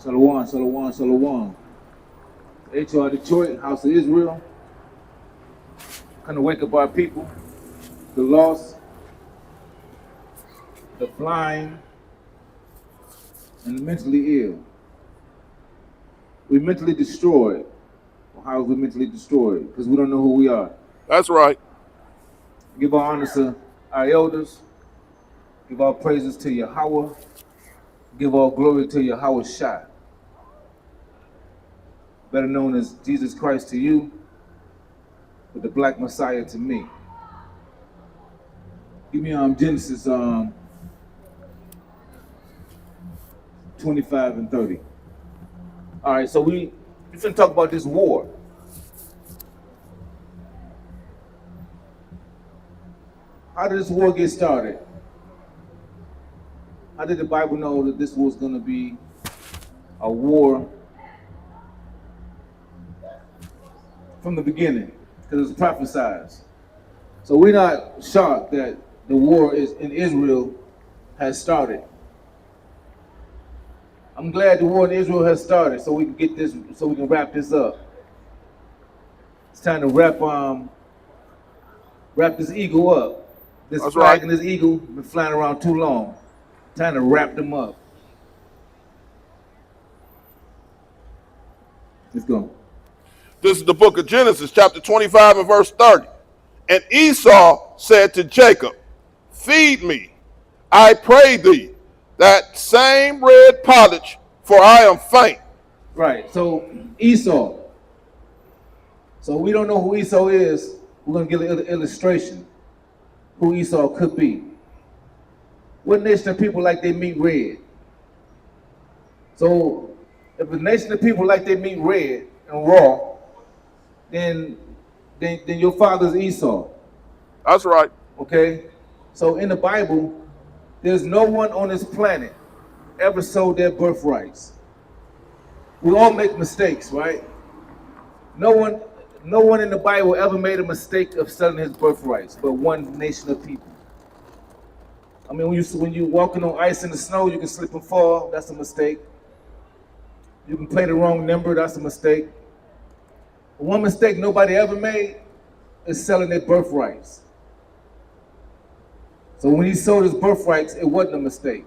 Shalom, shalom, shalom. HR Detroit, House of Israel. Kind of wake up our people, the lost, the blind, and the mentally ill. We mentally destroyed. Well, how is we mentally destroyed? Because we don't know who we are. That's right. Give our honor to our elders. Give our praises to Yahweh. Give all glory to Yahweh Shai. Better known as Jesus Christ to you, but the Black Messiah to me. Give me Genesis 25 and 30. All right, so we're finna talk about this war. How did this war get started? How did the Bible know that this was gonna be a war from the beginning? Because it's prophesied. So we're not shocked that the war is in Israel has started. I'm glad the war in Israel has started, so we can get this, so we can wrap this up. It's time to wrap this eagle up. This That's flag right. and this eagle been flying around too long. Time to wrap them up. Let's go. This is the book of Genesis, chapter 25 and verse 30. And Esau said to Jacob, feed me, I pray thee, that same red pottage, for I am faint. Right, so Esau. So we don't know who Esau is. We're gonna give an illustration who Esau could be. What nation of people like they meat red? So if a nation of people like they meat red and raw, then your father's Esau. That's right. Okay? So in the Bible, there's no one on this planet ever sold their birthrights. We all make mistakes, right? No one in the Bible ever made a mistake of selling his birthrights, but one nation of people. I mean, when you walking on ice in the snow, you can slip and fall. That's a mistake. You can play the wrong number. That's a mistake. But one mistake nobody ever made is selling their birthrights. So when he sold his birthrights, it wasn't a mistake.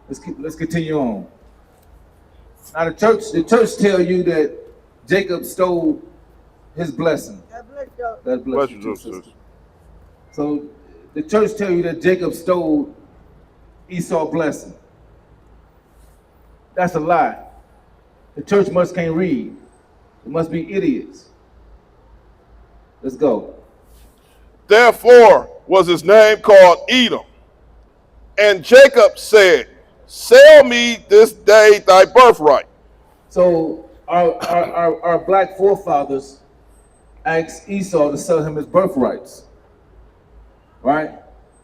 Let's continue on. Now the church tell you that Jacob stole his blessing. God bless you, too, sister. So the church tell you that Jacob stole Esau's blessing. That's a lie. The church must can't read. It must be idiots. Let's go. Therefore was his name called Edom. And Jacob said, sell me this day thy birthright. So our black forefathers asked Esau to sell him his birthrights. Right?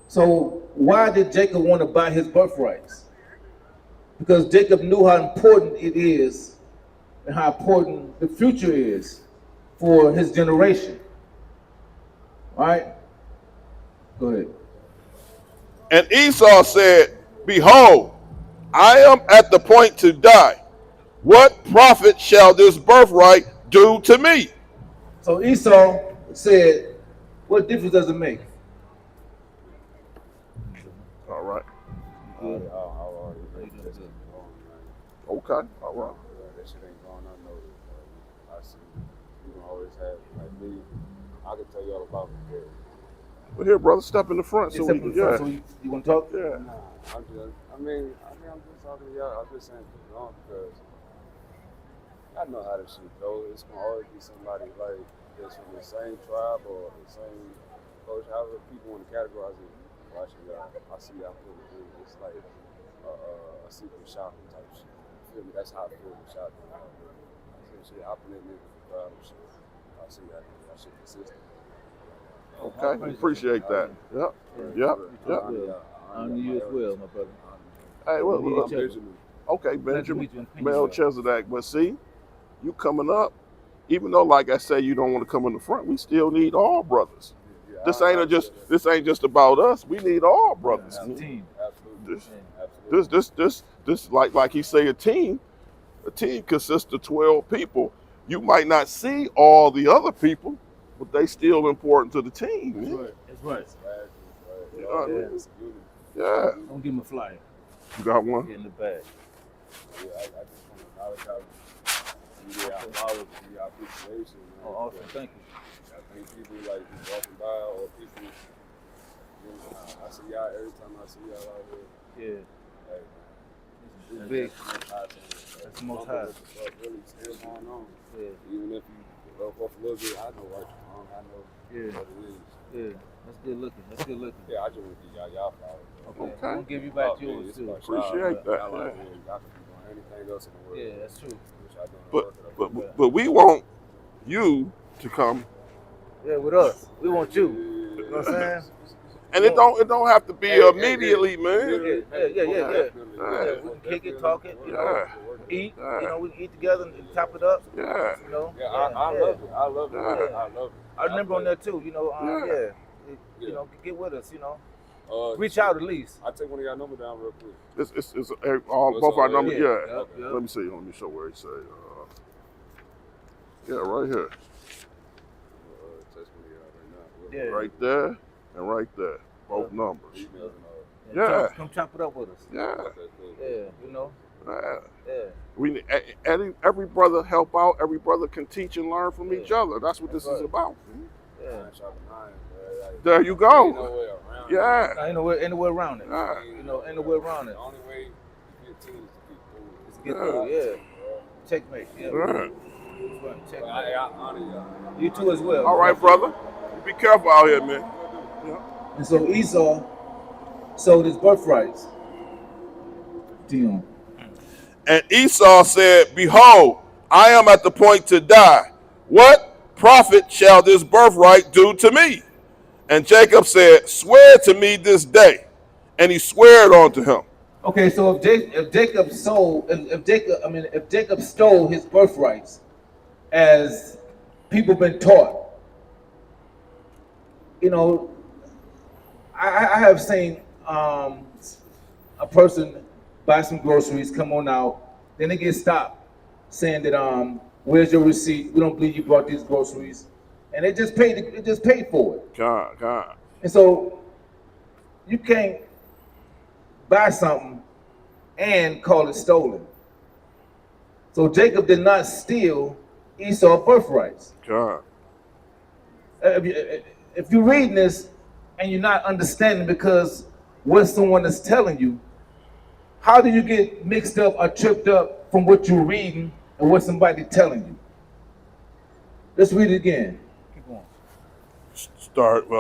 So why did Jacob want to buy his birthrights? Because Jacob knew how important it is and how important the future is for his generation. Right? Go ahead. And Esau said, behold, I am at the point to die. What profit shall this birthright do to me? So Esau said, what difference does it make? All right. Okay. All right. That shit ain't going unnoticed. I see. You can always have, like me, I can tell you all about me. Well, here, brother, step in the front. So So we, yeah. so you want to talk? Yeah. Nah, I'm just talking to y'all. I'm just saying keep it on because I know how this shit goes. It's gonna always be somebody like that's from the same tribe or the same culture. However people want to categorize it. Watching y'all, I see y'all put it in. It's like a secret shopping type shit. You feel me? That's how I feel with shopping. I see shit hopping in niggas for crowd and shit. I see that shit consistent. Okay. Appreciate that. Yep. Yep. Yep. On you as well, my brother. Hey, well, Benjamin. okay, Benjamin, Melchizedek. But see, you coming up, even though, like I say, you don't want to come in the front, we still need all brothers. Yeah, this ain't just about us. We need all brothers. It's a team. Absolutely. This like he say a team. A team consists of 12 people. You might not see all the other people, but they still important to the team. That's right. That's right. You know what I mean? Yeah. Don't give him a flyer. You got one? Get in the bag. Yeah, I just want to acknowledge how you apology, your appreciation. Oh, awesome. Thank you. I think people like just walking by or people, you know, I see y'all every time I see y'all out here. Yeah. Like, It's big. That's the most high. Stuff really still going on. Yeah. Even if you go off a little bit, I know right from wrong. I know what it is. Yeah. That's good looking. That's good looking. Yeah, I just want to give y'all flowers. Okay. I'm gonna give you back yours too. Appreciate that. Y'all out here, y'all could be doing anything else in the world. Yeah, that's true. Which I don't But we want you to come, Yeah, with us. We want you. You know what I'm saying? and it don't have to be immediately, man. Yeah. We can kick it, talk it, you know, eat. You know, we can eat together and top it up. Yeah. You know. Yeah, I love it. I love it. Yeah. I love it. I remember on that too. You know. You know, get with us. You know. Reach out at least. I'll take one of y'all number down real quick. It's both our numbers. Yeah. Yeah. Yep. Let me see. Let me show where he say. Yeah, right here. Text one of y'all right now. Yeah. Right there and right there. Both numbers. Emails and Yeah. Come chop it up with us. Yeah. Yeah. You know. Yeah. Yeah. We need every brother help out. Every brother can teach and learn from each other. That's what this is about. Yeah. There you go. Yeah. Ain't no way around it. Yeah. You know, ain't no way around it. The only way to get teams to keep moving. It's get through. Yeah. Checkmate. Yeah. Right. Checkmate. I honor y'all. You too as well. All right, brother. You be careful out here, man. And so Esau sold his birthrights. Dion. And Esau said, "Behold, I am at the point to die. What profit shall this birthright do to me?" And Jacob said, "Swear to me this day." And he swore unto him. Okay, so if Jacob stole his birthrights, as people been taught, you know, I have seen a person buy some groceries, come on out, then they get stopped, saying that where's your receipt? We don't believe you bought these groceries, and they just paid for it. God. And so you can't buy something and call it stolen. So Jacob did not steal Esau's birthrights. God. If you're reading this and you're not understanding because what someone is telling you, how do you get mixed up or tripped up from what you're reading and what somebody's telling you? Let's read it again. Keep going.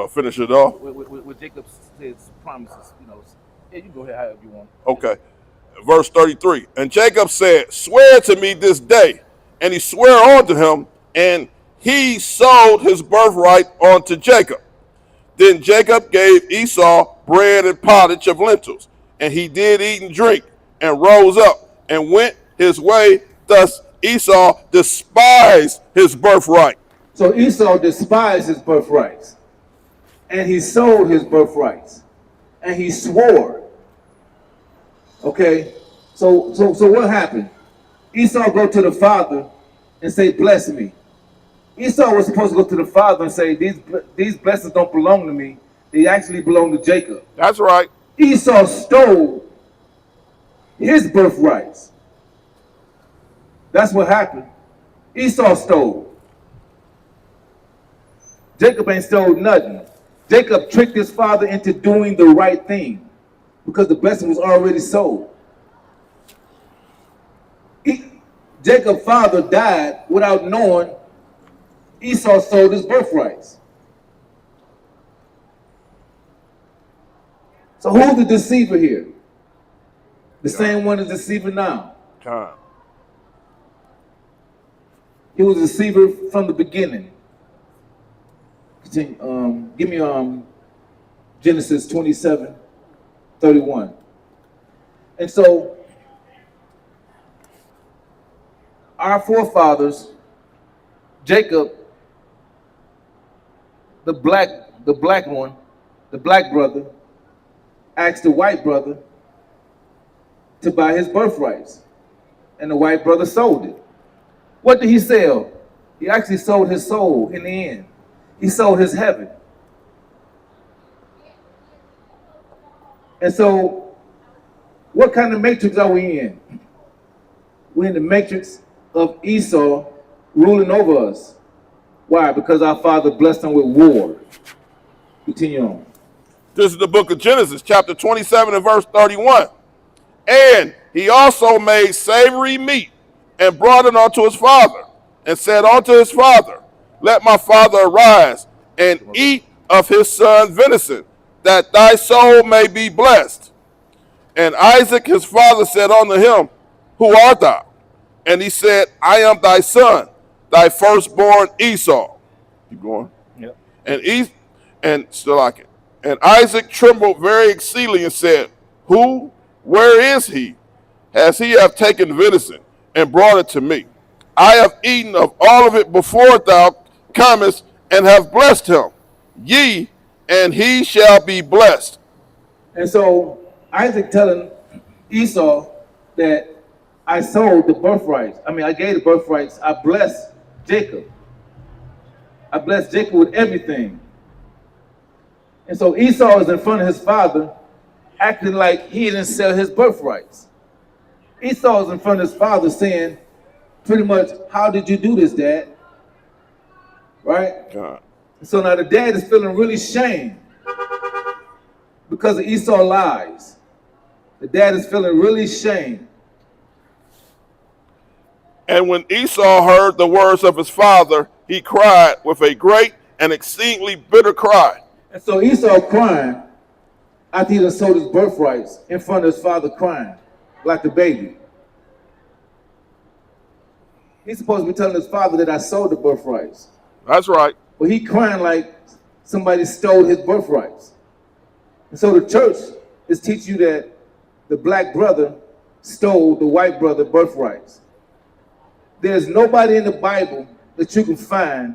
Finish it off. With Jacob's promises, you know. Yeah, you can go ahead however you want. Okay. Verse 33. And Jacob said, "Swear to me this day." And he swore unto him, and he sold his birthright unto Jacob. Then Jacob gave Esau bread and pottage of lentils, and he did eat and drink, and rose up and went his way. Thus Esau despised his birthright. So Esau despised his birthrights, and he sold his birthrights, and he swore. Okay, so what happened? Esau go to the father and say, "Bless me." Esau was supposed to go to the father and say, these blessings don't belong to me. They actually belong to Jacob. That's right. Esau stole his birthrights. That's what happened. Esau stole. Jacob ain't stole nothing. Jacob tricked his father into doing the right thing because the blessing was already sold. Jacob's father died without knowing Esau sold his birthrights. So who's the deceiver here? The same one as the deceiver now. God. He was a deceiver from the beginning. Continue, give me Genesis 27:31. And so our forefathers, Jacob, the black the black one, the black brother, asked the white brother to buy his birthrights. And the white brother sold it. What did he sell? He actually sold his soul in the end. He sold his heaven. And so, what kind of matrix are we in? We're in the matrix of Esau ruling over us. Why? Because our father blessed him with war. Continue on. This is the book of Genesis, chapter 27 and verse 31. And he also made savory meat and brought it unto his father, and said unto his father, let my father arise and eat of his son venison, that thy soul may be blessed. And Isaac his father said unto him, who art thou? And he said, I am thy son, thy firstborn Esau. Keep going. Yep. And still like it. And Isaac trembled very exceedingly and said, who? Where is he? As he have taken venison and brought it to me. I have eaten of all of it before thou comest, and have blessed him. Ye, and he shall be blessed. And so Isaac telling Esau that I sold the birthrights. I gave the birthrights. I blessed Jacob. I blessed Jacob with everything. And so Esau is in front of his father, acting like he didn't sell his birthrights. Esau is in front of his father saying, pretty much, how did you do this, Dad? Right? God. So now the dad is feeling really shame because of Esau's lies. The dad is feeling really shame. And when Esau heard the words of his father, he cried with a great and exceedingly bitter cry. And so Esau crying after he done sold his birthrights in front of his father, crying like a baby. He's supposed to be telling his father that I sold the birthrights. That's right. But he crying like somebody stole his birthrights. And so the church is teaching you that the black brother stole the white brother birthrights. There's nobody in the Bible that you can find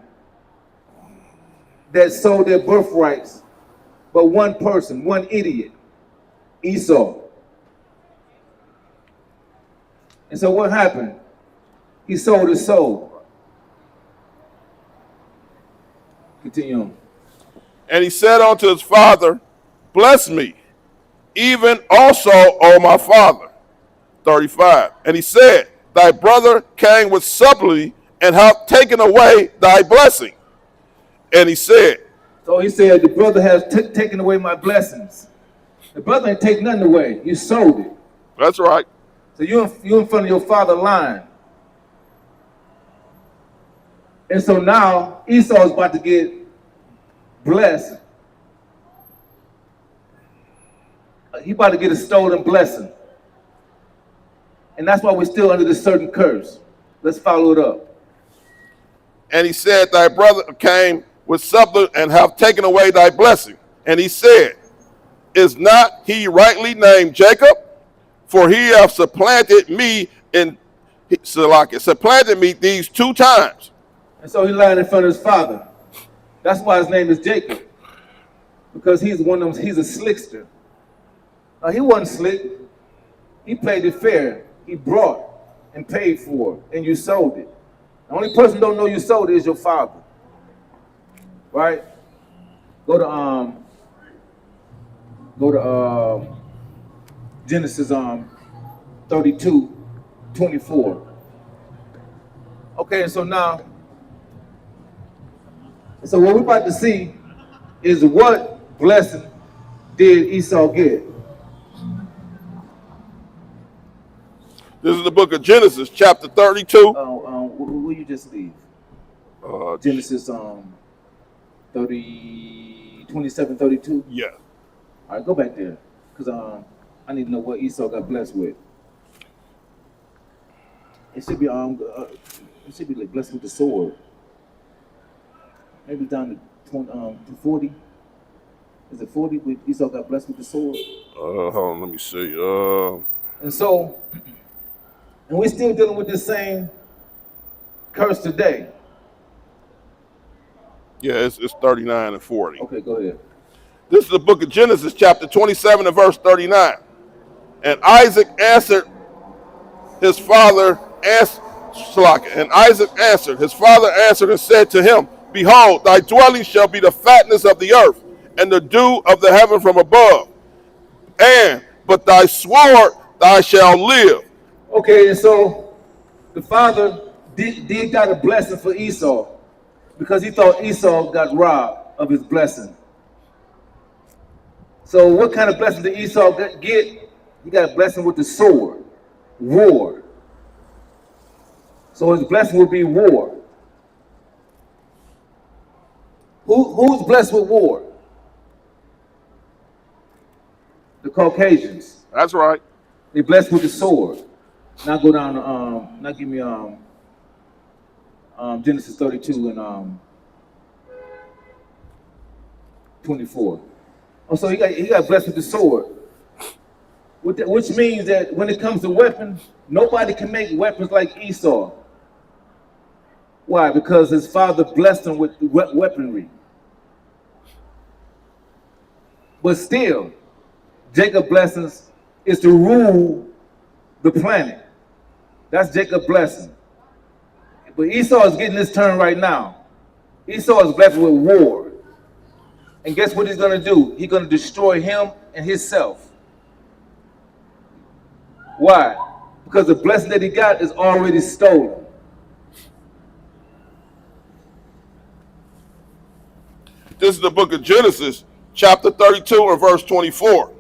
that sold their birthrights but one person, one idiot, Esau. And so what happened? He sold his soul. Continue on. And he said unto his father, bless me, even also, O my father. 35. And he said, thy brother came with subtlety and hath taken away thy blessing. And he said, so he said, the brother has taken away my blessings. The brother ain't take nothing away. You sold it. that's right. So you're in front of your father lying. And so now Esau is about to get blessed. He about to get a stolen blessing. And that's why we're still under this certain curse. Let's follow it up. And he said, thy brother came with subtlety and hath taken away thy blessing. And he said, is not he rightly named Jacob? For he hath supplanted me supplanted me these 2 times. And so he lied in front of his father. That's why his name is Jacob. Because he's one of them, he's a slickster. He wasn't slick. He played it fair. He brought and paid for, and you sold it. The only person who don't know you sold it is your father. Right? Go to Genesis 32:24. Okay, so now, so what we're about to see is what blessing did Esau get? This is the book of Genesis, chapter 32. Will you just leave? Genesis 27:32. Yeah. All right, go back there, because I need to know what Esau got blessed with. It should be like blessed with the sword. Maybe down to 40. Is it 40? With Esau got blessed with the sword. Hold on, let me see. And so, and we're still dealing with this same curse today. Yeah, it's 39 and 40. Okay, go ahead. This is the book of Genesis, chapter 27 and verse 39. And Isaac answered his father, and Isaac answered, his father answered and said to him, Behold, thy dwelling shall be the fatness of the earth, and the dew of the heaven from above. But thy sword thou shalt live. Okay, and so the father did got a blessing for Esau because he thought Esau got robbed of his blessing. So what kind of blessing did Esau get? He got a blessing with the sword, war. So his blessing would be war. Who's blessed with war? The Caucasians. That's right. They blessed with the sword. Now go down to now give me Genesis 32 and 24. Oh, so he got blessed with the sword. Which means that when it comes to weapons, nobody can make weapons like Esau. Why? Because his father blessed him with weaponry. But still, Jacob's blessings is to rule the planet. That's Jacob's blessing. But Esau is getting his turn right now. Esau is blessed with war. And guess what he's going to do? He's going to destroy him and himself. Why? Because the blessing that he got is already stolen. This is the book of Genesis, chapter 32 and verse 24.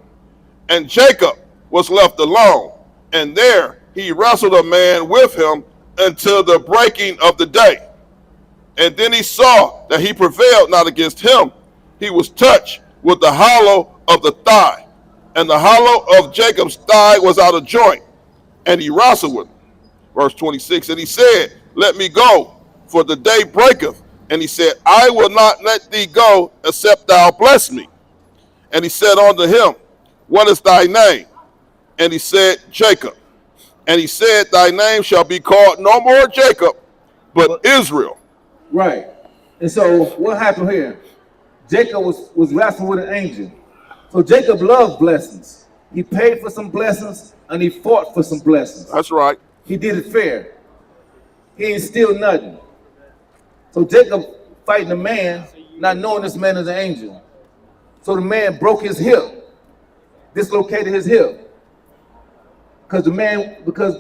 And Jacob was left alone, and there he wrestled a man with him until the breaking of the day. And then he saw that he prevailed not against him. He was touched with the hollow of the thigh, and the hollow of Jacob's thigh was out of joint, and he wrestled with him. Verse 26, and he said, Let me go, for the day breaketh. And he said, I will not let thee go, except thou bless me. And he said unto him, What is thy name? And he said, Jacob. And he said, Thy name shall be called no more Jacob, but Israel. Right. And so what happened here? Jacob was wrestling with an angel. So Jacob loved blessings. He paid for some blessings and he fought for some blessings. That's right. He did it fair. He ain't steal nothing. So Jacob fighting a man, not knowing this man is an angel. So the man broke his hip, dislocated his hip. Because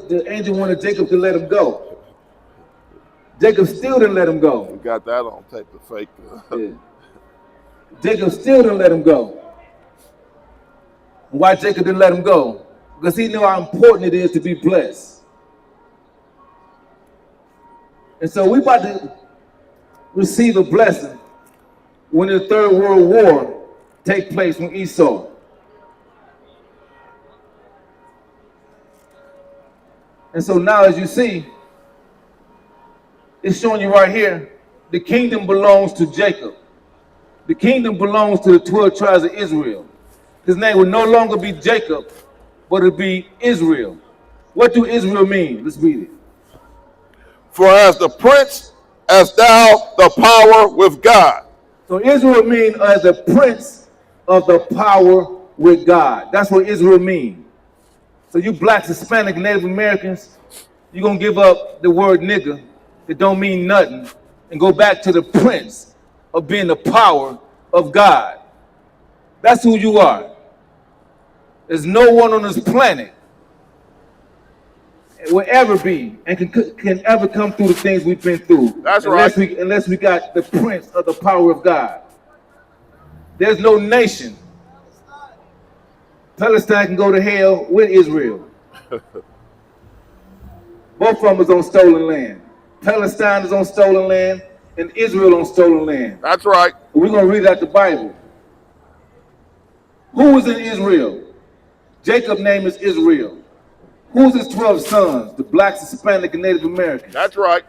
the angel wanted Jacob to let him go. Jacob still didn't let him go. We got that on tape, the fake. Yeah. Jacob still didn't let him go. Why Jacob didn't let him go? Because he knew how important it is to be blessed. And so we about to receive a blessing when the Third World War take place from Esau. And so now, as you see, it's showing you right here, the kingdom belongs to Jacob. The kingdom belongs to the 12 tribes of Israel. His name will no longer be Jacob, but it'll be Israel. What do Israel mean? Let's read it. For as the prince, as thou the power with God. So Israel means as the prince of the power with God. That's what Israel means. So you blacks, Hispanic, Native Americans, you're going to give up the word nigger that don't mean nothing and go back to the prince of being the power of God. That's who you are. There's no one on this planet will ever be and can ever come through the things we've been through. That's right. Unless we got the prince of the power of God. There's no nation. Palestine can go to hell with Israel. Both of them is on stolen land. Palestine is on stolen land and Israel on stolen land. That's right. We're going to read out the Bible. Who was in Israel? Jacob's name is Israel. Who's his 12 sons? The blacks, Hispanic, and Native Americans. That's right.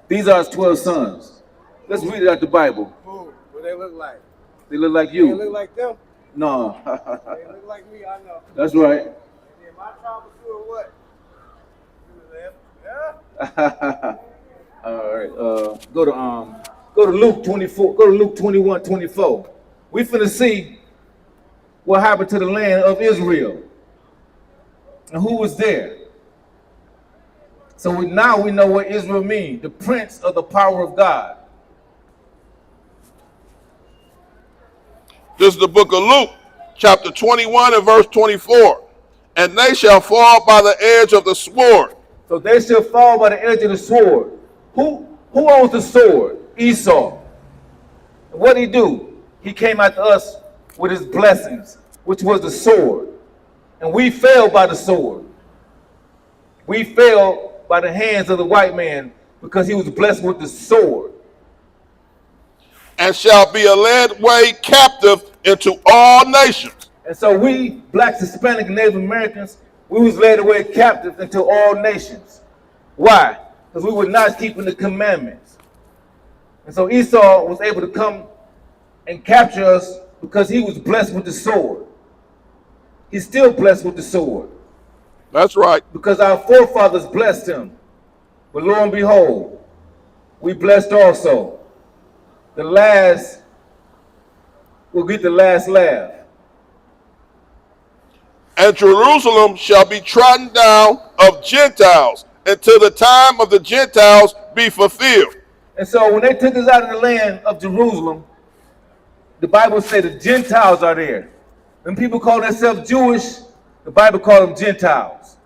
These are his 12 sons. Let's read it out the Bible. What they look like? They look like They you. look like them. No. They look like me, I know. That's right. And then my tribe was doing what? Yeah. All right. Go to Go to Luke 24. Go to Luke 21:24. We finna see what happened to the land of Israel and who was there. So now we know what Israel means, the prince of the power of God. This is the book of Luke, chapter 21 and verse 24. And they shall fall by the edge of the sword. So they shall fall by the edge of the sword. Who owns the sword? Esau. And what did he do? He came after us with his blessings, which was the sword. And we fell by the sword. We fell by the hands of the white man because he was blessed with the sword. And shall be led away captive into all nations. And so we, blacks, Hispanic, Native Americans, we was led away captive into all nations. Why? Because we were not keeping the commandments. And so Esau was able to come and capture us because he was blessed with the sword. He's still blessed with the sword. That's right. Because our forefathers blessed him. But lo and behold, we blessed also. The last will get the last laugh. And Jerusalem shall be trodden down of Gentiles until the time of the Gentiles be fulfilled. And so when they took us out of the land of Jerusalem, the Bible said the Gentiles are there. When people call themselves Jewish, the Bible calls them Gentiles.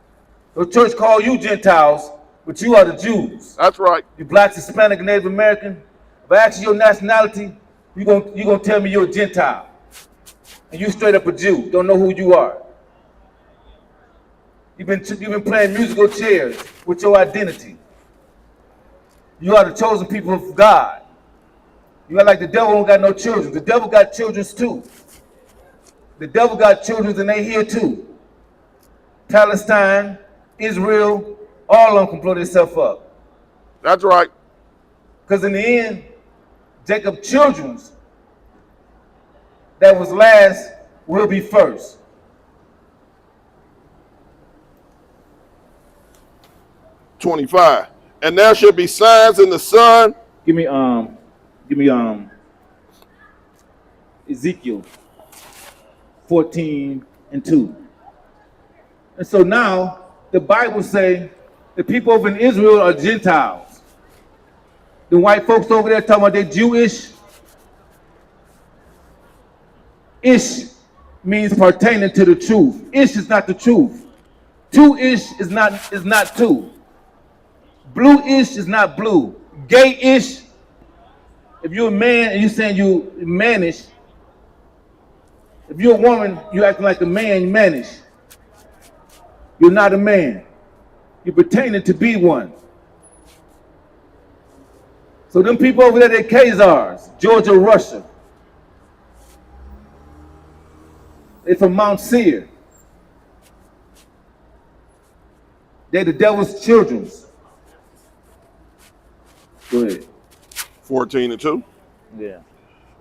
The church call you Gentiles, but you are the Jews. That's right. You blacks, Hispanic, Native American. If I ask you your nationality, you're gonna tell me you're a Gentile. And you straight up a Jew, don't know who you are. You've been playing musical chairs with your identity. You are the chosen people of God. You are like the devil don't got no children. The devil got children too. The devil got children and they here too. Palestine, Israel, all of them can blow themselves up. That's right. Because in the end, Jacob's children that was last will be first. "25. And there shall be signs in the sun." Give me Ezekiel 14:2. And so now the Bible say the people over in Israel are Gentiles. The white folks over there talking about they Jewish. Ish means pertaining to the truth. Ish is not the truth. Two-ish is not two. Blue-ish is not blue. Gay-ish, if you're a man and you're saying you mannish, if you're a woman, you acting like a man, you mannish. You're not a man. You're pretending to be one. So them people over there, they're Khazars, Georgia, Russia. They're from Mount Seir. They're the devil's children. Go ahead. 14:2. Yeah.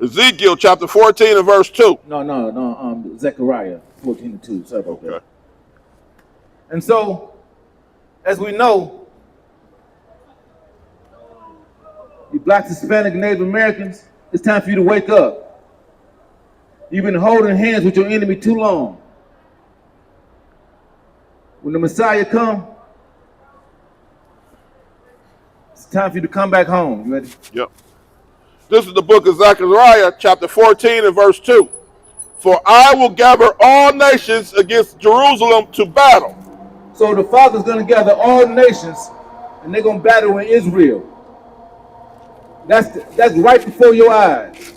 Ezekiel chapter 14 and verse 2. No. Zechariah 14:2. Sorry about that. Okay. And so, as we know, you blacks, Hispanic, Native Americans, it's time for you to wake up. You've been holding hands with your enemy too long. When the Messiah comes, it's time for you to come back home. You ready? Yep. This is the book of Zechariah chapter 14 and verse 2. "For I will gather all nations against Jerusalem to battle." So the Father's going to gather all nations, and they're going to battle in Israel. That's right before your eyes.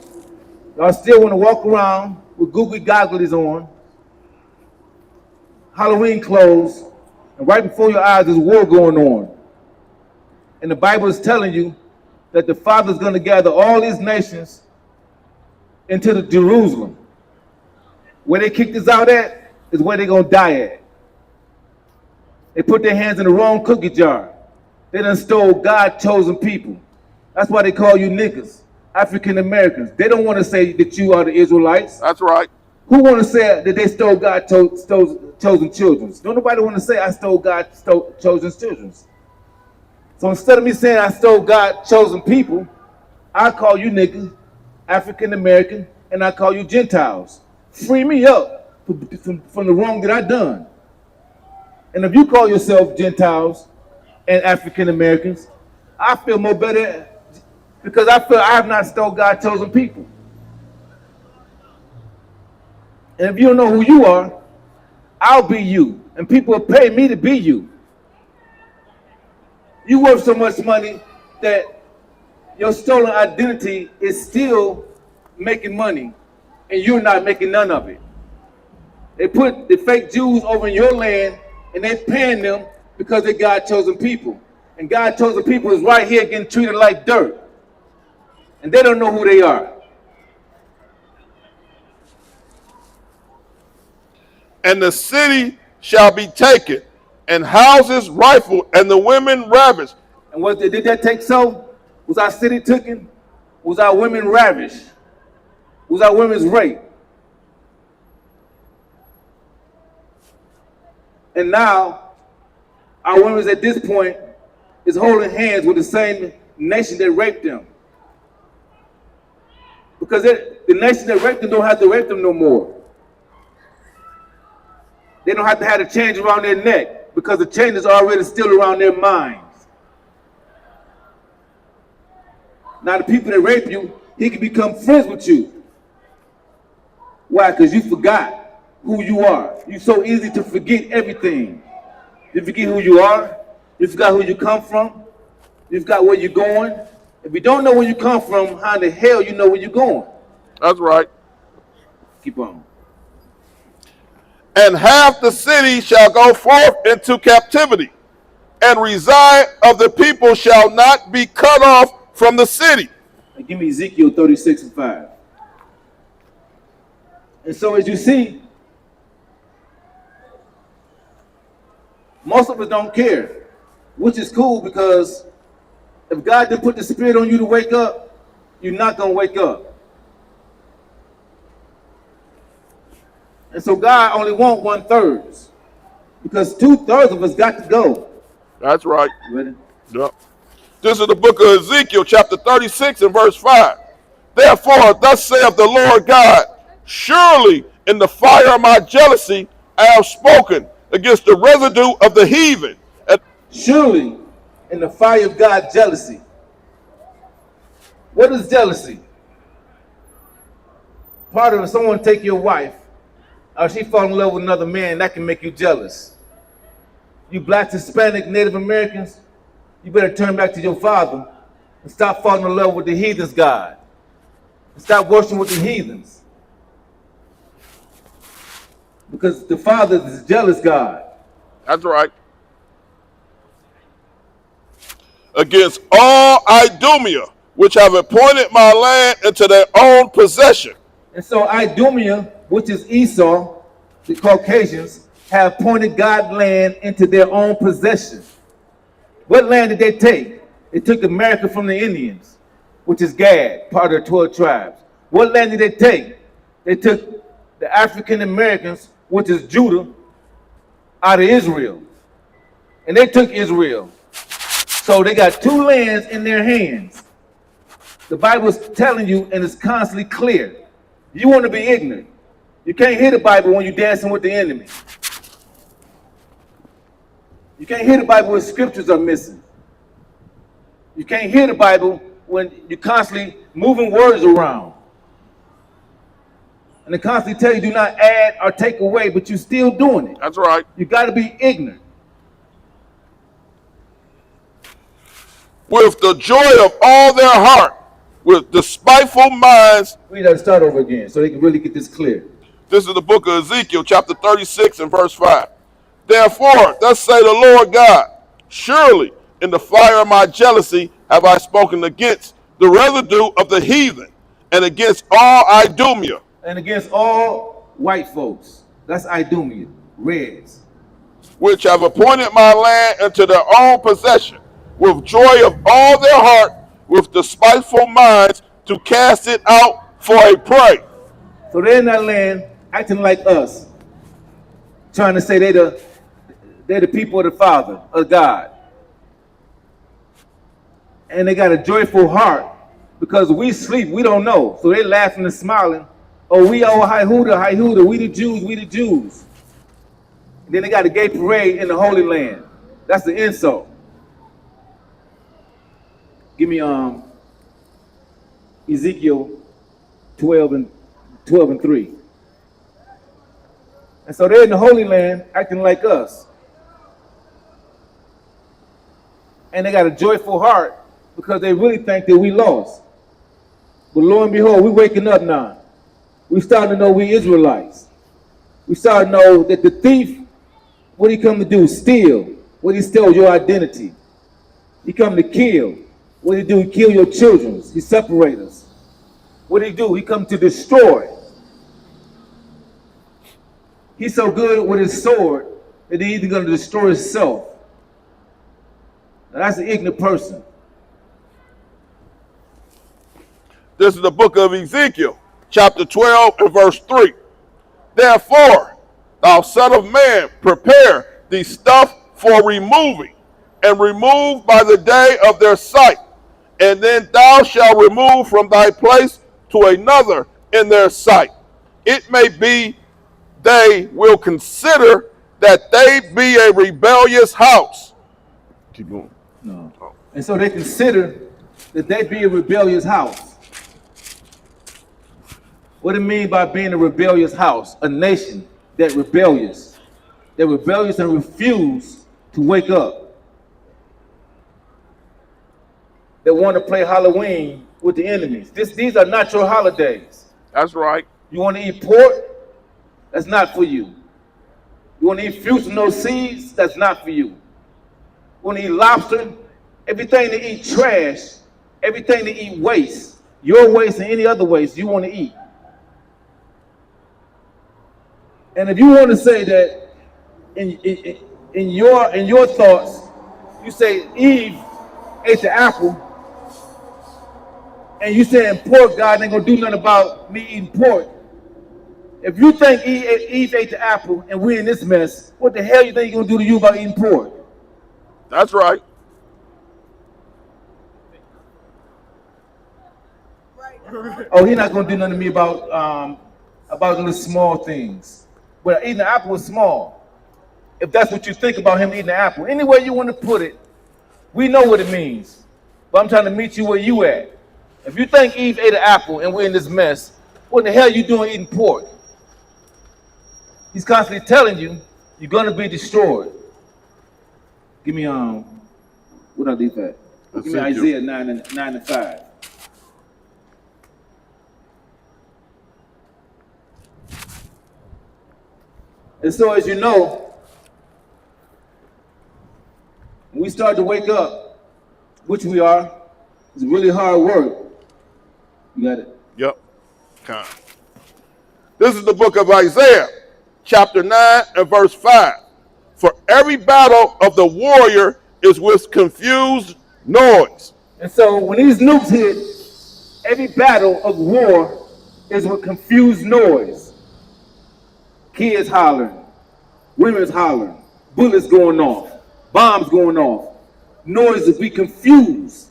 Y'all still want to walk around with googly gogglies on, Halloween clothes, and right before your eyes there's war going on. And the Bible is telling you that the Father's going to gather all these nations into the Jerusalem. Where they kicked us out at is where they're going to die at. They put their hands in the wrong cookie jar. They done stole God's chosen people. That's why they call you niggas, African Americans. They don't want to say that you are the Israelites. That's right. Who want to say that they stole God's chosen children? Don't nobody want to say I stole God's chosen children. So instead of me saying I stole God's chosen people, I call you niggas African American, and I call you Gentiles. Free me up from the wrong that I done. And if you call yourself Gentiles and African Americans, I feel more better because I feel I have not stole God's chosen people. And if you don't know who you are, I'll be you. And people will pay me to be you. You worth so much money that your stolen identity is still making money and you're not making none of it. They put the fake Jews over in your land and they're paying them because they're God chosen people. And God chosen people is right here getting treated like dirt. And they don't know who they are. And the city shall be taken, and houses rifled, and the women ravished. And what did that take so? Was our city taken? Was our women ravished? Was our women's raped? And now, our women at this point is holding hands with the same nation that raped them. Because the nation that raped them don't have to rape them no more. They don't have to have a chains around their neck because the chain is already still around their minds. Now the people that rape you, he can become friends with you. Why? Because you forgot who you are. You're so easy to forget everything. You forget who you are. You forgot who you come from. You forgot where you're going. If you don't know where you come from, how in the hell you know where you're going? That's right. Keep on. And half the city shall go forth into captivity, and reside of the people shall not be cut off from the city. And give me Ezekiel 36:5. And so as you see, most of us don't care, which is cool because if God didn't put the spirit on you to wake up, you're not going to wake up. And so God only wants 1/3 because 2/3 of us got to go. That's right. You ready? Yep. This is the book of Ezekiel, chapter 36 and verse 5. Therefore, thus saith the Lord God, surely in the fire of my jealousy I have spoken against the residue of the heathen. And Surely in the fire of God's jealousy. What is jealousy? Part of it, someone take your wife, or she fall in love with another man, that can make you jealous. You Blacks, Hispanic, Native Americans, you better turn back to your father and stop falling in love with the heathens' God. And stop worshiping with the heathens. Because the Father is a jealous God. that's right. Against all Idumea, which have appointed my land into their own possession. And so Idumea, which is Esau, the Caucasians, have appointed God's land into their own possession. What land did they take? They took America from the Indians, which is Gad, part of the 12 tribes. What land did they take? They took the African Americans, which is Judah, out of Israel. And they took Israel. So they got two lands in their hands. The Bible is telling you, and it's constantly clear. You want to be ignorant. You can't hear the Bible when you're dancing with the enemy. You can't hear the Bible when scriptures are missing. You can't hear the Bible when you're constantly moving words around. And they constantly tell you do not add or take away, but you're still doing it. That's right. You got to be ignorant. With the joy of all their heart, with despiteful minds. We got to start over again so they can really get this clear. This is the book of Ezekiel, chapter 36 and verse 5. Therefore, thus say the Lord God, surely in the fire of my jealousy have I spoken against the residue of the heathen, and against all Idumea. And against all white folks. That's Idumea, reds. Which have appointed my land into their own possession, with joy of all their heart, with despiteful minds, to cast it out for a prey. So they're in that land acting like us, trying to say they're the people of the Father, of God. And they got a joyful heart Because we sleep, we don't know. So they laughing and smiling. Oh, we all hi Huda, we the Jews, we the Jews. And then they got a gay parade in the Holy Land. That's the insult. Give me Ezekiel 12 and 3. And so they're in the Holy Land acting like us. And they got a joyful heart because they really think that we lost. But lo and behold, we're waking up now. We starting to know we Israelites. We starting to know that the thief, what he come to do? Steal. What he stole? Your identity. He come to kill. What he do? He kill your children. He separate us. What he do? He come to destroy. He's so good with his sword that he's even going to destroy himself. Now that's an ignorant person. This is the book of Ezekiel, chapter 12 and verse 3. Therefore, thou son of man, prepare the stuff for removing, and remove by the day of their sight. And then thou shalt remove from thy place to another in their sight. It may be they will consider that they be a rebellious house. Keep going. No. And so they consider that they be a rebellious house. What do it mean by being a rebellious house? A nation that rebellious. They're rebellious and refuse to wake up. They want to play Halloween with the enemies. These are not your holidays. That's right. You want to eat pork? That's not for you. You want to eat fruits and no seeds? That's not for you. You want to eat lobster? Everything to eat trash, everything to eat waste. Your waste and any other waste you want to eat. And if you want to say that in your thoughts, you say Eve ate the apple, and you saying pork, God ain't gonna do nothing about me eating pork. If you think Eve ate the apple and we're in this mess, what the hell you think he's gonna do to you about eating pork? That's right. Oh, he's not gonna do nothing to me about the small things. But eating the apple is small. If that's what you think about him eating the apple, any way you want to put it, we know what it means. But I'm trying to meet you where you at. If you think Eve ate an apple and we're in this mess, what the hell are you doing eating pork? He's constantly telling you you're gonna be destroyed. Give me what I leave at? Give me Isaiah 9 and 5. And so, as you know, when we start to wake up, which we are, it's really hard work. You got it? Yep. Okay. This is the book of Isaiah, chapter 9 and verse 5. For every battle of the warrior is with confused noise. And so, when these nukes hit, every battle of war is with confused noise. Kids hollering, women's hollering, bullets going off, bombs going off, noises, we confused.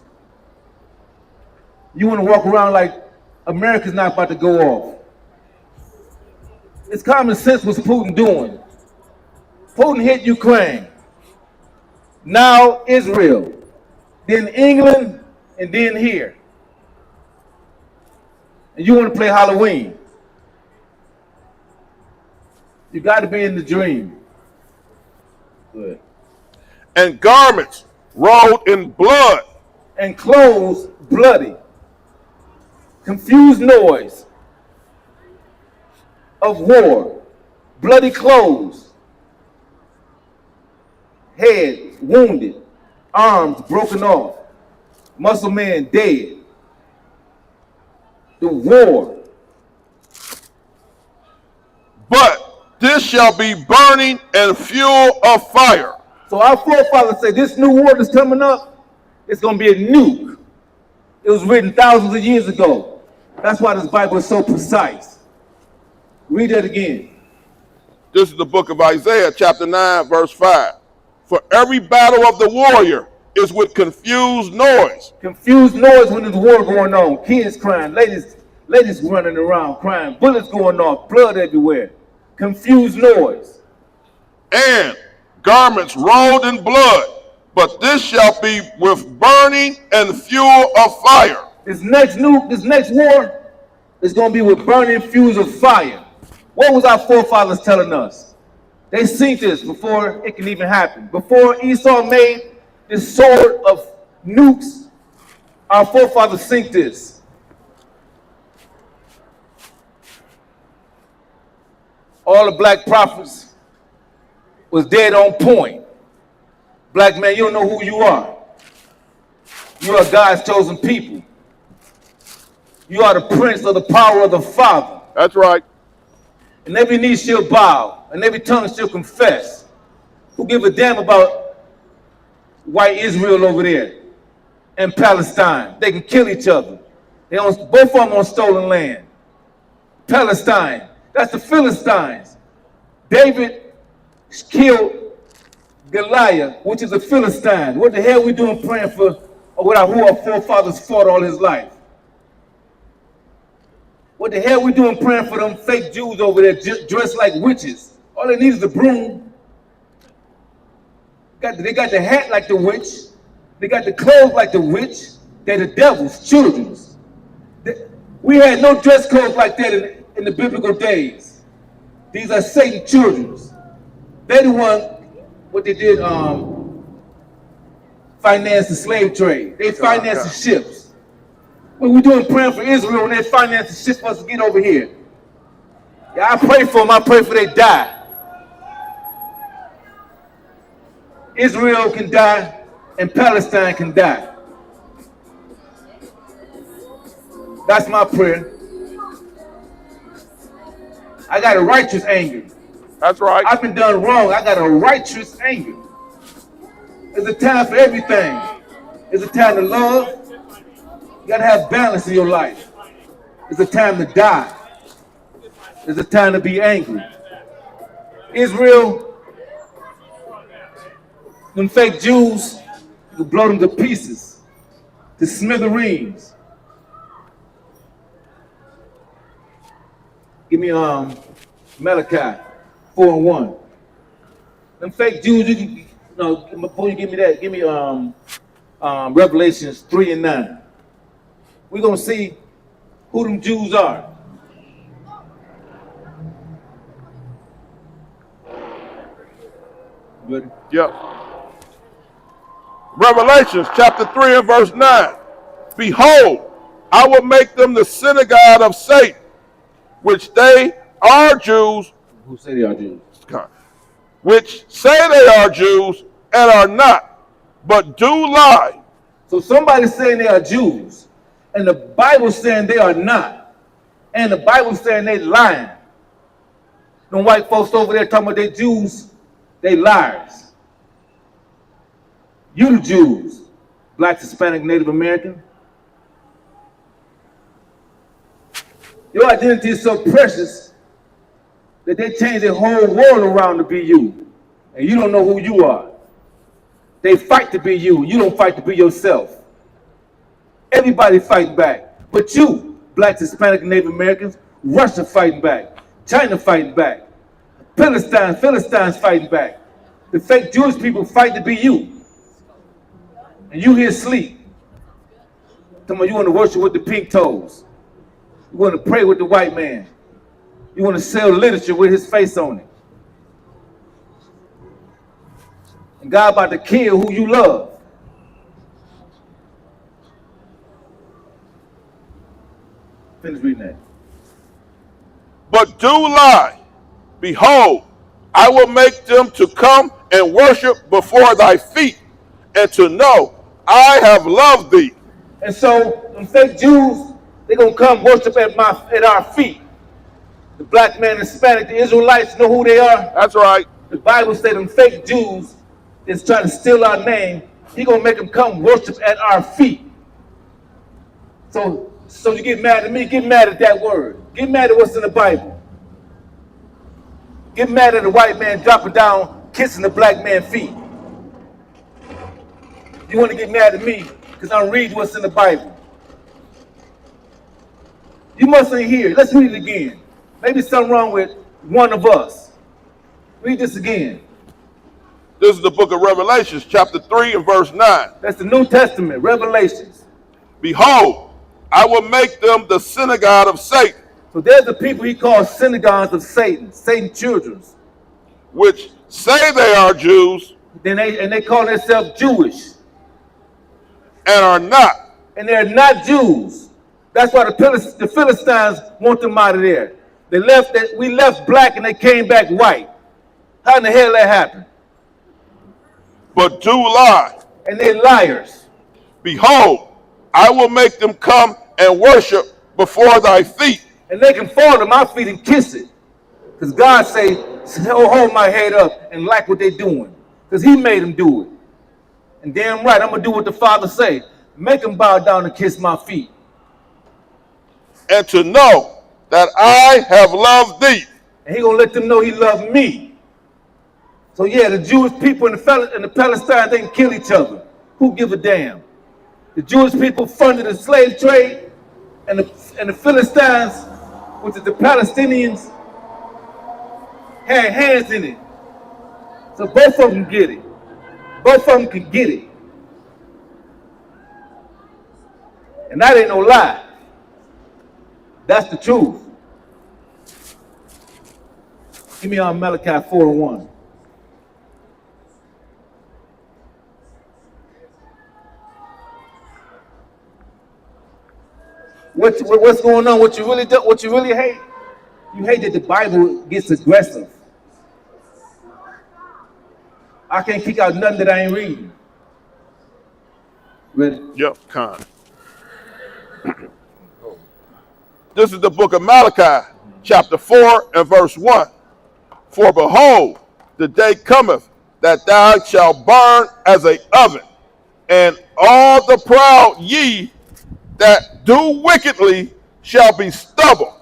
You want to walk around like America's not about to go off. It's common sense what's Putin doing. Putin hit Ukraine, now Israel, then England, and then here. And you want to play Halloween. You got to be in the dream. Good. And garments rolled in blood. And clothes bloody. Confused noise of war. Bloody clothes. Head wounded. Arms broken off. Muscle man dead. The war. But this shall be burning and fuel of fire. So our forefathers say this new war that's coming up, it's going to be a nuke. It was written thousands of years ago. That's why this Bible is so precise. Read that again. This is the book of Isaiah, chapter 9, verse 5. For every battle of the warrior is with confused noise. Confused noise when there's war going on. Kids crying, ladies running around crying, bullets going off, blood everywhere. Confused noise. And garments rolled in blood, but this shall be with burning and fuel of fire. This next war is going to be with burning fuels of fire. What was our forefathers telling us? They seen this before it can even happen. Before Esau made this sword of nukes, our forefathers seen this. All the black prophets was dead on point. Black man, you don't know who you are. You are God's chosen people. You are the prince of the power of the Father. That's right. And every knee shall bow, and every tongue shall confess. Who give a damn about white Israel over there and Palestine? They can kill each other. Both of them on stolen land. Palestine, that's the Philistines. David killed Goliath, which is a Philistine. What the hell we doing praying for who our forefathers fought all his life? What the hell we doing praying for them fake Jews over there dressed like witches? All they need is a broom. They got the hat like the witch. They got the clothes like the witch. They're the devil's children. We had no dress codes like that in the biblical days. These are Satan's children. They're the one, what they did, finance the slave trade. They financed the ships. What we doing praying for Israel when they finance the ships for us to get over here? Yeah, I pray for them. I pray for they die. Israel can die and Palestine can die. That's my prayer. I got a righteous anger. That's right. I've been done wrong. I got a righteous anger. There's a time for everything. There's a time to love. You gotta have balance in your life. There's a time to die. There's a time to be angry. Israel, them fake Jews, you blow them to pieces, to smithereens. Give me Malachi 4:1. Them fake Jews, before you give me that, give me Revelations 3:9. We're gonna see who them Jews are. Ready? Yep. Revelations chapter 3 and verse 9. Behold, I will make them the synagogue of Satan, which they are Jews. Who say they are Jews? Which say they are Jews and are not, but do lie. So somebody's saying they are Jews, and the Bible's saying they are not. And the Bible's saying they lying. Them white folks over there talking about they Jews, they liars. You the Jews, Black, Hispanic, Native American. Your identity is so precious that they change the whole world around to be you. And you don't know who you are. They fight to be you. You don't fight to be yourself. Everybody fighting back. But you, Blacks, Hispanic, Native Americans, Russia fighting back. China fighting back. Philistines fighting back. The fake Jewish people fight to be you. And you here asleep. Talking about you want to worship with the pink toes. You want to pray with the white man. You want to sell literature with his face on it. And God about to kill who you love. Finish reading that. But do lie. Behold, I will make them to come and worship before thy feet, and to know I have loved thee. And so, them fake Jews, they're going to come worship at our feet. The black man, Hispanic, the Israelites know who they are. That's right. The Bible said them fake Jews is trying to steal our name. He going to make them come worship at our feet. So you get mad at me, get mad at that word. Get mad at what's in the Bible. Get mad at the white man dropping down, kissing the black man's feet. You want to get mad at me because I'm reading what's in the Bible. You mustn't hear. Let's read it again. Maybe something wrong with one of us. Read this again. This is the book of Revelations, chapter 3 and verse 9. That's the New Testament, Revelations. Behold, I will make them the synagogue of Satan. So there's the people he calls synagogues of Satan, Satan's children. Which say they are Jews. Then they call themselves Jewish. And are not. And they're not Jews. That's why the Philistines want them out of there. We left black and they came back white. How in the hell that happened? But do lie. And they're liars. Behold, I will make them come and worship before thy feet. And they can fall to my feet and kiss it. Because God say, hold my head up and like what they're doing. Because he made them do it. And damn right, I'm going to do what the Father say. Make them bow down and kiss my feet. And to know that I have loved thee. And he going to let them know he loved me. So yeah, the Jewish people and the Palestine, they can kill each other. Who give a damn? The Jewish people funded the slave trade, and the Philistines, which is the Palestinians, had hands in it. So both of them get it. Both of them can get it. And that ain't no lie. That's the truth. Give me Malachi 4:1. What's going on? What you really do? What you really hate? You hate that the Bible gets aggressive. I can't kick out nothing that I ain't reading. Ready? Yep, con. This is the book of Malachi, chapter 4 and verse 1. For behold, the day cometh that thou shalt burn as an oven, and all the proud ye that do wickedly shall be stubble,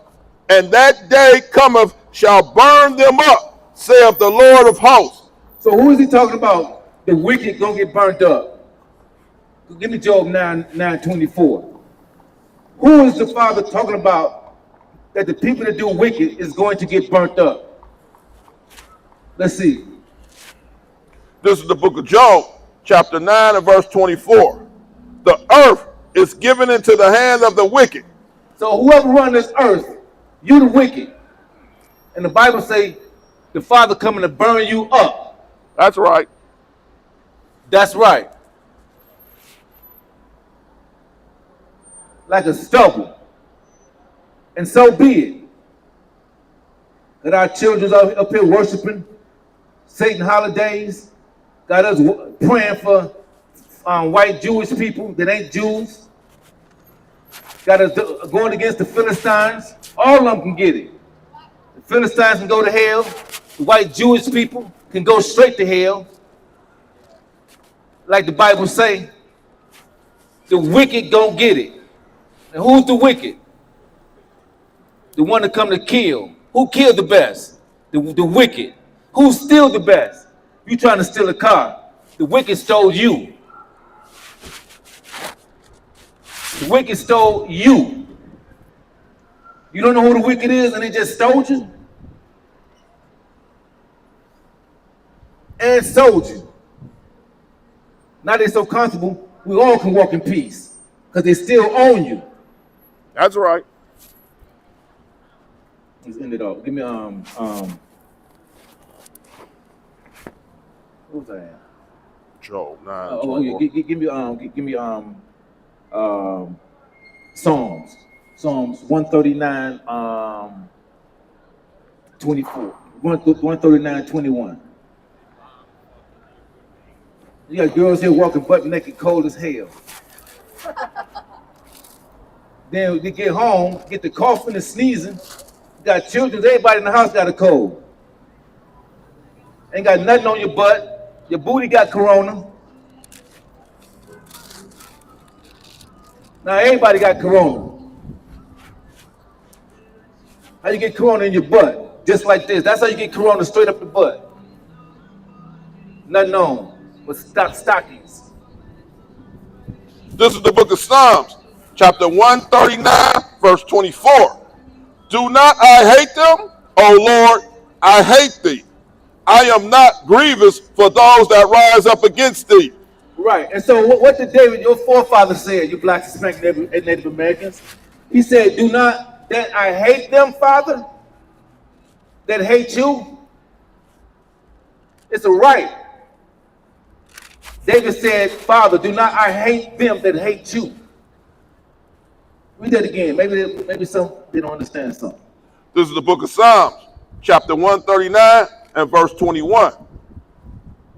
and that day cometh shall burn them up, saith the Lord of hosts. So who is he talking about? The wicked gonna get burnt up. Give me Job 9:24. Who is the Father talking about that the people that do wicked is going to get burnt up? Let's see. This is the book of Job, chapter 9 and verse 24. The earth is given into the hand of the wicked. So whoever runs this earth, you the wicked. And the Bible say the Father coming to burn you up. That's right. That's right. Like a stubble. And so be it. That our children are up here worshiping Satan holidays. Got us praying for white Jewish people that ain't Jews. Got us going against the Philistines. All of them can get it. The Philistines can go to hell. The white Jewish people can go straight to hell. Like the Bible say, the wicked gonna get it. And who's the wicked? The one that come to kill. Who killed the best? The wicked. Who steal the best? You trying to steal a car. The wicked stole you. The wicked stole you. You don't know who the wicked is and they just stole you? And sold you. Now they're so comfortable, we all can walk in peace. Because they still own you. That's right. Let's end it off. Give me what was I at? Job 9. Oh yeah, give me Psalms 139 24. 139 21. You got girls here walking butt naked, cold as hell. Then they get home, get the coughing and sneezing. You got children, everybody in the house got a cold. Ain't got nothing on your butt. Your booty got corona. Now everybody got corona. How you get corona in your butt? Just like this. That's how you get corona straight up the butt. Nothing on. With stockings. This is the book of Psalms, chapter 139, verse 24. Do not I hate them? O Lord, I hate thee. I am not grievous for those that rise up against thee. Right. And so what did David, your forefather, said, you blacks, Hispanic, Native Americans? He said, do not that I hate them, Father, that hate you. It's a right. David said, Father, do not I hate them that hate you. Read that again. Maybe some they don't understand something. This is the book of Psalms, chapter 139 and verse 21.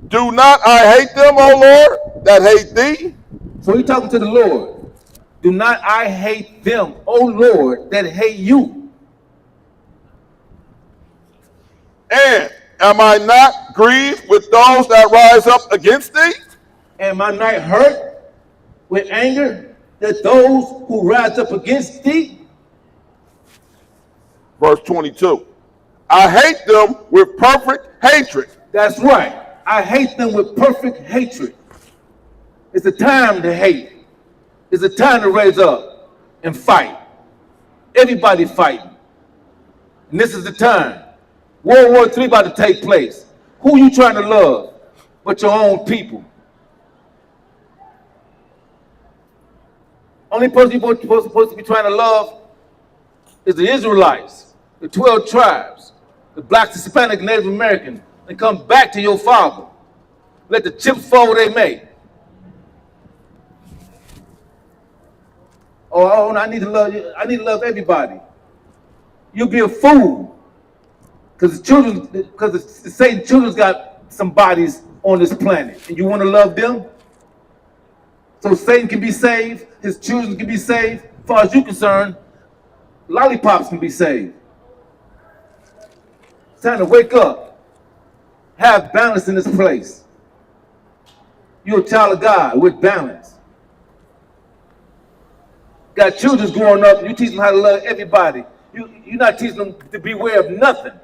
Do not I hate them, O Lord, that hate thee? So he's talking to the Lord. Do not I hate them, O Lord, that hate you. And am I not grieved with those that rise up against thee? Am I not hurt with anger that those who rise up against thee? Verse 22. I hate them with perfect hatred. That's right. I hate them with perfect hatred. It's a time to hate. It's a time to raise up and fight. Everybody fighting. And this is the time. World War III about to take place. Who you trying to love but your own people? Only person you're supposed to be trying to love is the Israelites, the 12 tribes, the blacks, Hispanic, Native American, and come back to your father. Let the chips fall where they may. Oh, I need to love you. I need to love everybody. You'll be a fool. Because the Satan children's got some bodies on this planet. And you want to love them? So Satan can be saved, his children can be saved. As far as you're concerned, lollipops can be saved. It's time to wake up. Have balance in this place. You're a child of God with balance. Got children growing up, you teach them how to love everybody. You're not teaching them to beware of nothing.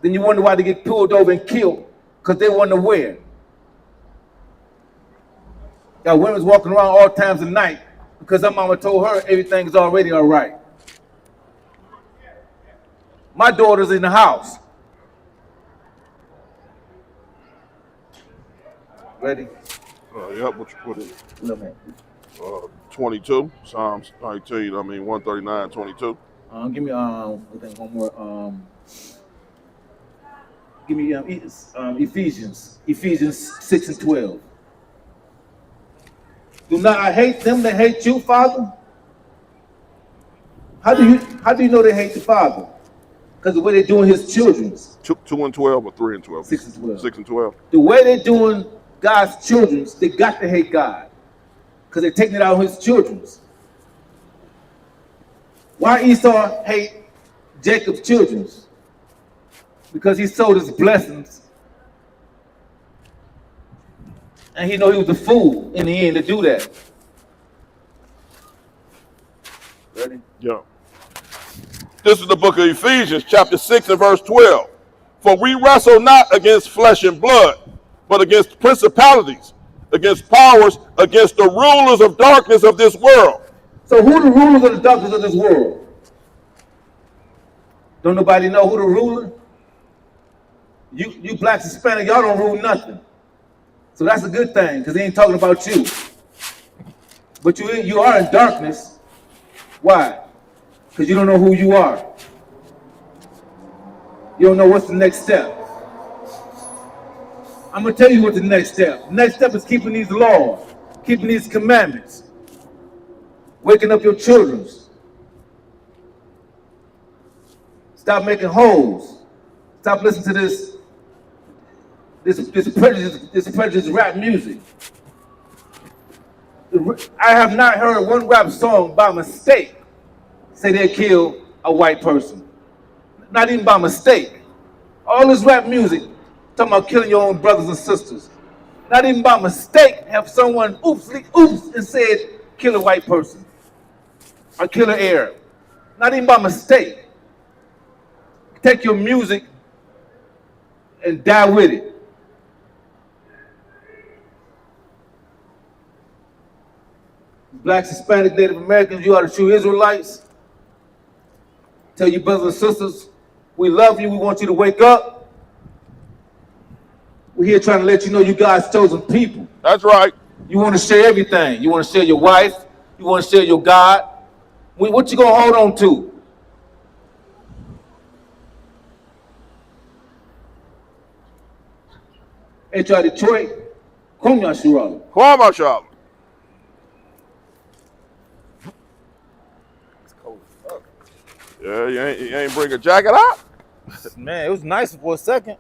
Then you wonder why they get pulled over and killed, because they weren't aware. Got women's walking around all times of night because her mama told her everything's already all right. My daughter's in the house. Ready? Yep, what you put in? No, man. 22, Psalms 19, 139, 22. Give me I think one more. Give me Ephesians 6 and 12. Do not I hate them that hate you, Father? How do you know they hate the Father? Because the way they're doing his children's. 2 and 12 or 3 and 12? 6 and 12. 6 and 12. The way they're doing God's children's, they got to hate God. Because they're taking it out on his children's. Why Esau hate Jacob's children's? Because he sold his blessings. And he know he was a fool in the end to do that. Ready? Yeah. This is the book of Ephesians, chapter 6 and verse 12. For we wrestle not against flesh and blood, but against principalities, against powers, against the rulers of darkness of this world. So who the rulers of the darkness of this world? Don't nobody know who the ruler? You blacks, Hispanic, y'all don't rule nothing. So that's a good thing, because he ain't talking about you. But you are in darkness. Why? Because you don't know who you are. You don't know what's the next step. I'm going to tell you what's the next step. The next step is keeping these laws, keeping these commandments, waking up your children. Stop making holes. Stop listening to this prejudiced rap music. I have not heard one rap song by mistake say they kill a white person. Not even by mistake. All this rap music talking about killing your own brothers and sisters. Not even by mistake have someone oops and said kill a white person or kill an Arab. Not even by mistake. Take your music and die with it. Blacks, Hispanic, Native Americans, you are the true Israelites. Tell your brothers and sisters, we love you. We want you to wake up. We're here trying to let you know you God's chosen people. That's right. You want to share everything. You want to share your wife. You want to share your God. What you gonna hold on to? H.R. Detroit, come Yashua. Kwame Shop. It's cold as fuck. Yeah, you ain't bring a jacket out? Man, it was nice for a second.